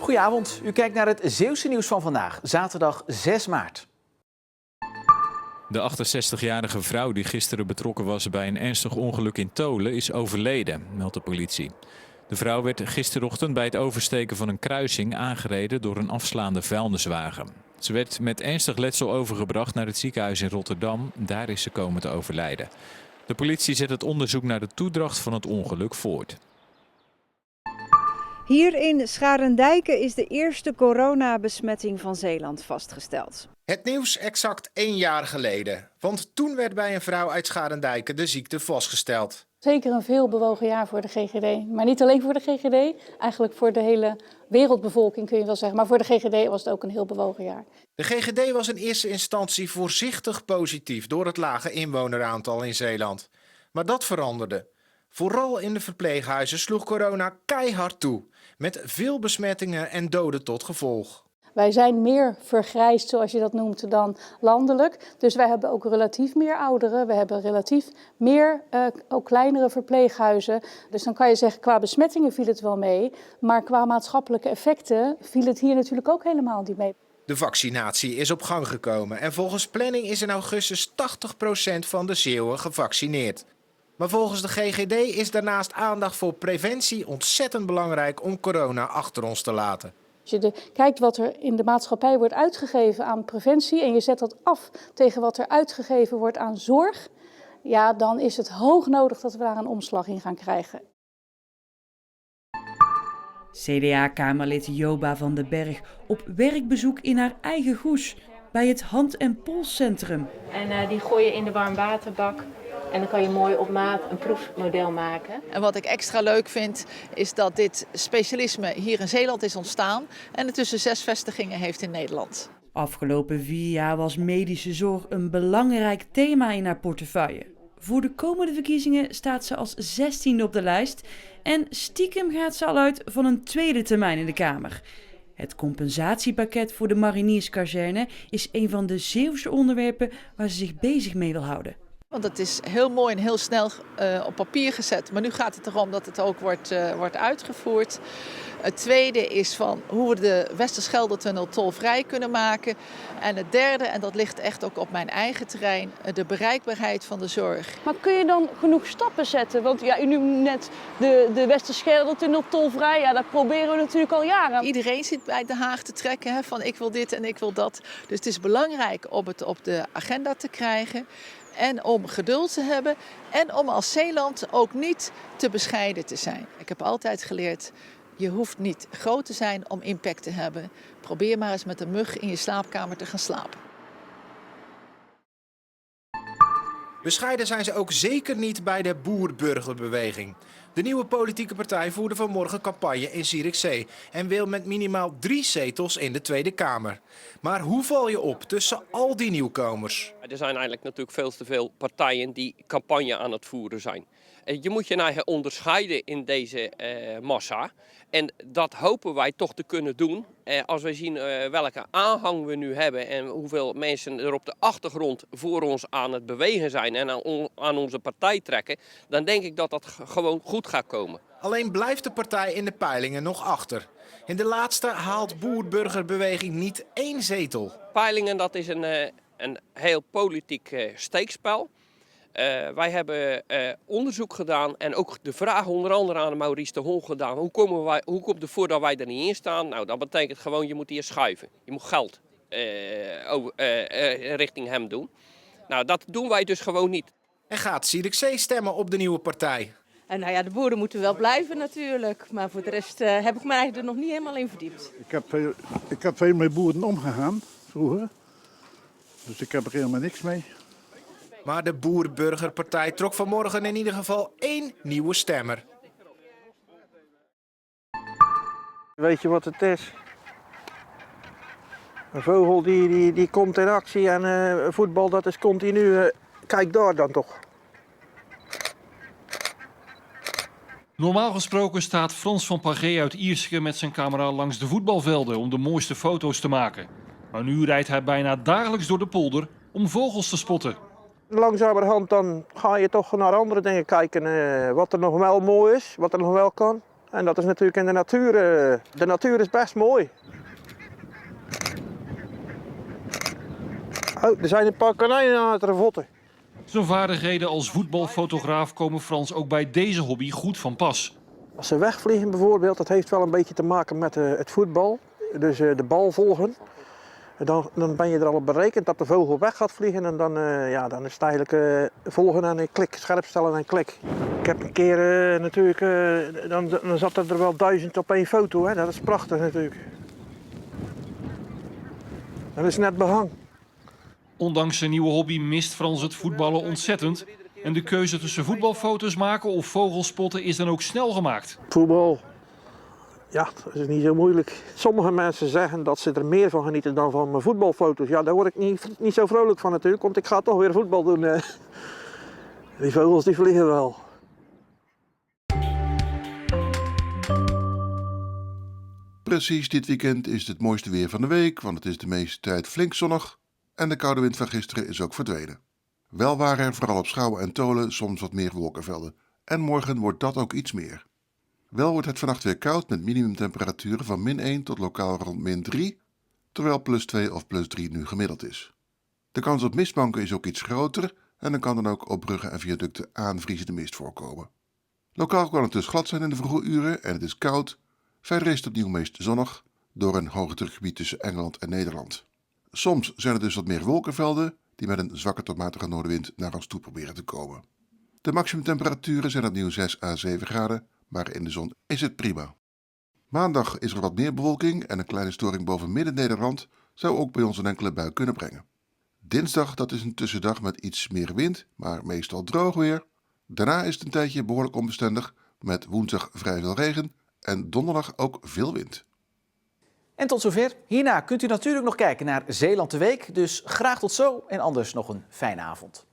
Goedenavond, u kijkt naar het Zeeuwse nieuws van vandaag, zaterdag 6 maart. De 68-jarige vrouw die gisteren betrokken was bij een ernstig ongeluk in Tholen is overleden, meldt de politie. De vrouw werd gisterochtend bij het oversteken van een kruising aangereden door een afslaande vuilniswagen. Ze werd met ernstig letsel overgebracht naar het ziekenhuis in Rotterdam. Daar is ze komen te overlijden. De politie zet het onderzoek naar de toedracht van het ongeluk voort. Hier in Scharendijke is de eerste coronabesmetting van Zeeland vastgesteld. Het nieuws exact 1 jaar geleden. Want toen werd bij een vrouw uit Scharendijke de ziekte vastgesteld. Zeker een veel bewogen jaar voor de GGD. Maar niet alleen voor de GGD, eigenlijk voor de hele wereldbevolking kun je wel zeggen. Maar voor de GGD was het ook een heel bewogen jaar. De GGD was in eerste instantie voorzichtig positief door het lage inwoneraantal in Zeeland. Maar dat veranderde. Vooral in de verpleeghuizen sloeg corona keihard toe. Met veel besmettingen en doden tot gevolg. Wij zijn meer vergrijsd, zoals je dat noemt, dan landelijk. Dus wij hebben ook relatief meer ouderen. We hebben relatief meer, ook kleinere verpleeghuizen. Dus dan kan je zeggen, qua besmettingen viel het wel mee. Maar qua maatschappelijke effecten viel het hier natuurlijk ook helemaal niet mee. De vaccinatie is op gang gekomen. En volgens planning is in augustus 80% van de Zeeuwen gevaccineerd. Maar volgens de GGD is daarnaast aandacht voor preventie ontzettend belangrijk om corona achter ons te laten. Als je kijkt wat er in de maatschappij wordt uitgegeven aan preventie en je zet dat af tegen wat er uitgegeven wordt aan zorg, ja, dan is het hoog nodig dat we daar een omslag in gaan krijgen. CDA-kamerlid Joba van den Berg op werkbezoek in haar eigen Goes bij het Hand- en Polscentrum. En die gooi je in de warmwaterbak. En dan kan je mooi op maat een proefmodel maken. En wat ik extra leuk vind is dat dit specialisme hier in Zeeland is ontstaan en het tussen 6 vestigingen heeft in Nederland. Afgelopen 4 jaar was medische zorg een belangrijk thema in haar portefeuille. Voor de komende verkiezingen staat ze als 16e op de lijst en stiekem gaat ze al uit van een tweede termijn in de Kamer. Het compensatiepakket voor de marinierskazerne is een van de Zeeuwse onderwerpen waar ze zich bezig mee wil houden. Want het is heel mooi en heel snel op papier gezet. Maar nu gaat het erom dat het ook wordt uitgevoerd. Het tweede is van hoe we de Westerschelde-tunnel tolvrij kunnen maken. En het derde, en dat ligt echt ook op mijn eigen terrein, de bereikbaarheid van de zorg. Maar kun je dan genoeg stappen zetten? Want ja, u noemt net de Westerschelde-tunnel tolvrij. Ja, dat proberen we natuurlijk al jaren. Iedereen zit bij Den Haag te trekken hè, van ik wil dit en ik wil dat. Dus het is belangrijk om het op de agenda te krijgen. En om geduld te hebben en om als Zeeland ook niet te bescheiden te zijn. Ik heb altijd geleerd, je hoeft niet groot te zijn om impact te hebben. Probeer maar eens met een mug in je slaapkamer te gaan slapen. Bescheiden zijn ze ook zeker niet bij de boer-burgerbeweging. De nieuwe politieke partij voerde vanmorgen campagne in Zierikzee en wil met minimaal 3 zetels in de Tweede Kamer. Maar hoe val je op tussen al die nieuwkomers? Er zijn eigenlijk natuurlijk veel te veel partijen die campagne aan het voeren zijn. Je moet je nou onderscheiden in deze massa. En dat hopen wij toch te kunnen doen. Als we zien welke aanhang we nu hebben en hoeveel mensen er op de achtergrond voor ons aan het bewegen zijn en aan onze partij trekken, dan denk ik dat dat gewoon goed gaat komen. Alleen blijft de partij in de peilingen nog achter. In de laatste haalt boer-burgerbeweging niet 1 zetel. Peilingen, dat is een heel politiek steekspel. Wij hebben onderzoek gedaan en ook de vraag onder andere aan Maurice de Hond gedaan. Hoe komt het ervoor dat wij er niet in staan? Nou, dat betekent gewoon, je moet hier schuiven. Je moet geld richting hem doen. Nou, dat doen wij dus gewoon niet. En gaat Zierikzee stemmen op de nieuwe partij? En nou ja, de boeren moeten wel blijven natuurlijk. Maar voor de rest heb ik me eigenlijk er nog niet helemaal in verdiept. Ik heb veel met boeren omgegaan vroeger. Dus ik heb er helemaal niks mee. Maar de Boer-Burgerpartij trok vanmorgen in ieder geval 1 nieuwe stemmer. Weet je wat het is? Een vogel die komt in actie en voetbal dat is continu. Kijk daar dan toch. Normaal gesproken staat Frans van Pagé uit Ierseke met zijn camera langs de voetbalvelden om de mooiste foto's te maken. Maar nu rijdt hij bijna dagelijks door de polder om vogels te spotten. Langzamerhand dan ga je toch naar andere dingen kijken, wat er nog wel mooi is, wat er nog wel kan. En dat is natuurlijk in de natuur. De natuur is best mooi. Oh, er zijn een paar konijnen aan het ravotten. Zijn vaardigheden als voetbalfotograaf komen Frans ook bij deze hobby goed van pas. Als ze wegvliegen bijvoorbeeld, dat heeft wel een beetje te maken met het voetbal. Dus de bal volgen. Dan ben je er al op berekend dat de vogel weg gaat vliegen. En dan is het eigenlijk volgen en klik, scherp stellen en klik. Ik heb een keer natuurlijk, dan zat er wel 1000 op één foto. Hè. Dat is prachtig natuurlijk. Dat is net behang. Ondanks zijn nieuwe hobby mist Frans het voetballen ontzettend. En de keuze tussen voetbalfoto's maken of vogelspotten is dan ook snel gemaakt. Voetbal, ja, dat is niet zo moeilijk. Sommige mensen zeggen dat ze er meer van genieten dan van mijn voetbalfoto's. Ja, daar word ik niet zo vrolijk van natuurlijk, want ik ga toch weer voetbal doen. Die vogels die vliegen wel. Precies dit weekend is het mooiste weer van de week, want het is de meeste tijd flink zonnig. En de koude wind van gisteren is ook verdwenen. Wel waren er vooral op Schouwen en Tolen soms wat meer wolkenvelden. En morgen wordt dat ook iets meer. Wel wordt het vannacht weer koud met minimumtemperaturen van -1 tot lokaal rond -3, terwijl +2 of +3 nu gemiddeld is. De kans op mistbanken is ook iets groter en dan kan dan ook op bruggen en viaducten aanvriezende mist voorkomen. Lokaal kan het dus glad zijn in de vroege uren en het is koud. Verder is het opnieuw meest zonnig door een hoge drukgebied tussen Engeland en Nederland. Soms zijn er dus wat meer wolkenvelden die met een zwakke tot matige noordenwind naar ons toe proberen te komen. De maximumtemperaturen zijn opnieuw 6 à 7 graden, maar in de zon is het prima. Maandag is er wat meer bewolking en een kleine storing boven Midden-Nederland zou ook bij ons een enkele bui kunnen brengen. Dinsdag, dat is een tussendag met iets meer wind, maar meestal droog weer. Daarna is het een tijdje behoorlijk onbestendig met woensdag vrij veel regen en donderdag ook veel wind. En tot zover. Hierna kunt u natuurlijk nog kijken naar Zeeland de Week. Dus graag tot zo en anders nog een fijne avond.